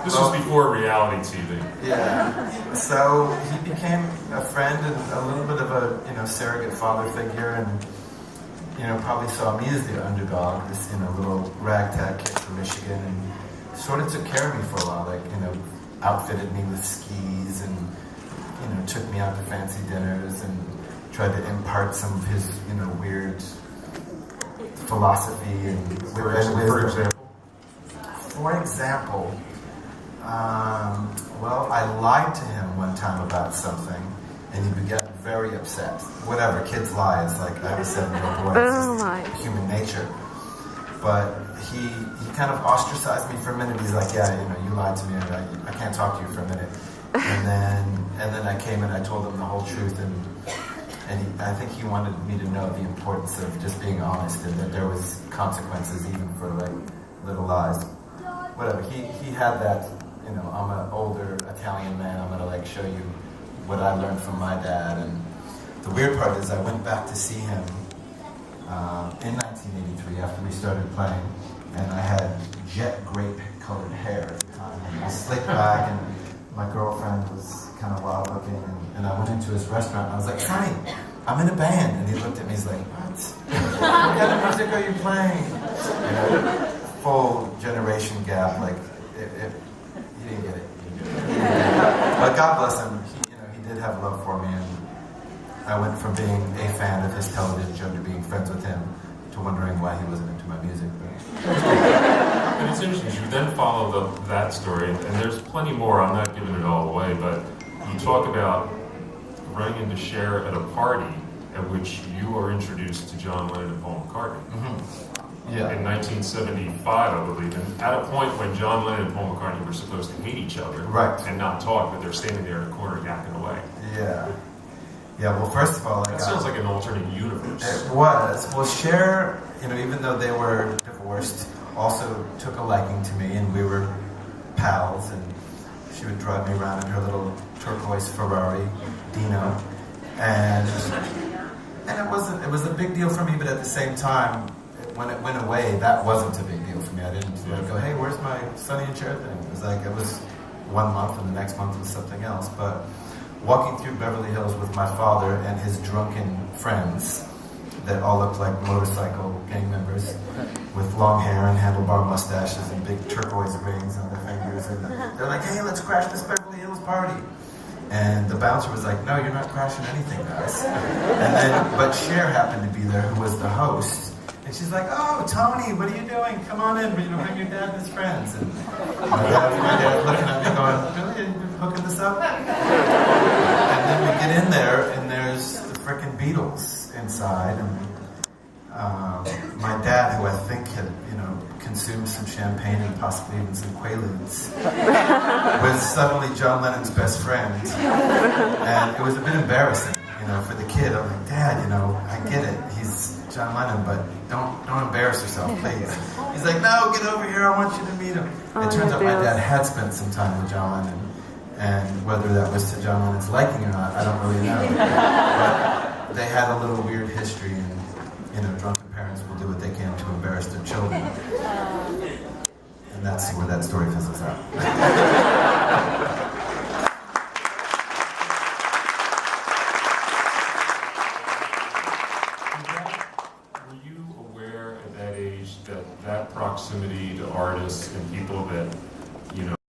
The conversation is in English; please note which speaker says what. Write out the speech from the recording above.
Speaker 1: This was before reality TV.
Speaker 2: Yeah. So he became a friend and a little bit of a surrogate father figure, and probably saw me as the underdog, this little ragtag kid from Michigan, and sort of took care of me for a while. Like outfitted me with skis and took me out to fancy dinners and tried to impart some of his weird philosophy and wisdom. For example, well, I lied to him one time about something, and he got very upset. Whatever, kids lie. It's like I was 7-year-old boy. It's just human nature. But he kind of ostracized me for a minute. He's like, yeah, you lied to me. I can't talk to you for a minute. And then I came and I told him the whole truth, and I think he wanted me to know the importance of just being honest, and that there was consequences even for like little lies. Whatever. He had that. I'm an older Italian man. I'm gonna show you what I learned from my dad. And the weird part is I went back to see him in 1983 after we started playing, and I had jet grape colored hair at the time, and I slicked back, and my girlfriend was kind of wild looking, and I went into his restaurant and I was like, Sonny, I'm in a band. And he looked at me, he's like, what kind of music are you playing? Full generation gap, he didn't get it. But God bless him, he did have love for me, and I went from being a fan of his television show to being friends with him to wondering why he wasn't into my music.
Speaker 1: But it's interesting, you then follow that story, and there's plenty more. I'm not giving it all away, but you talk about running into Cher at a party at which you are introduced to John Lennon and Paul McCartney.
Speaker 2: Mm-hmm. Yeah.
Speaker 1: In 1975, I believe, and at a point when John Lennon and Paul McCartney were supposed to hate each other,
Speaker 2: right,
Speaker 1: and not talk, but they're standing there in a corner yapping away.
Speaker 2: Yeah. Yeah, well, first of all,
Speaker 1: that sounds like an alternate universe.
Speaker 2: It was. Well, Cher, even though they were divorced, also took a liking to me, and we were pals, and she would drive me around in her little turquoise Ferrari, Dino, and it was a big deal for me, but at the same time, when it went away, that wasn't a big deal for me. I didn't go, hey, where's my Sonny and Cher thing? It was 1 month, and the next month was something else. But walking through Beverly Hills with my father and his drunken friends that all looked like motorcycle gang members with long hair and handlebar mustaches and big turquoise rings on their fingers, and they're like, hey, let's crash this Beverly Hills party. And the bouncer was like, no, you're not crashing anything, guys. But Cher happened to be there, who was the host. And she's like, oh, Tony, what are you doing? Come on in, bring your dad and his friends. And my dad looking at me going, really? Are you hooking this up? And then we get in there, and there's the frickin' Beatles inside. And my dad, who I think had, consumed some champagne and possibly even some Quaaludes, was suddenly John Lennon's best friend. And it was a bit embarrassing, for the kid. I'm like, Dad, I get it. He's John Lennon, but don't embarrass yourself, please. He's like, no, get over here. I want you to meet him. It turns out my dad had spent some time with John Lennon, and whether that was to John Lennon's liking or not, I don't really know. But they had a little weird history, and drunken parents will do what they can to embarrass their children. And that's where that story fizzles out.
Speaker 1: That proximity to artists and people that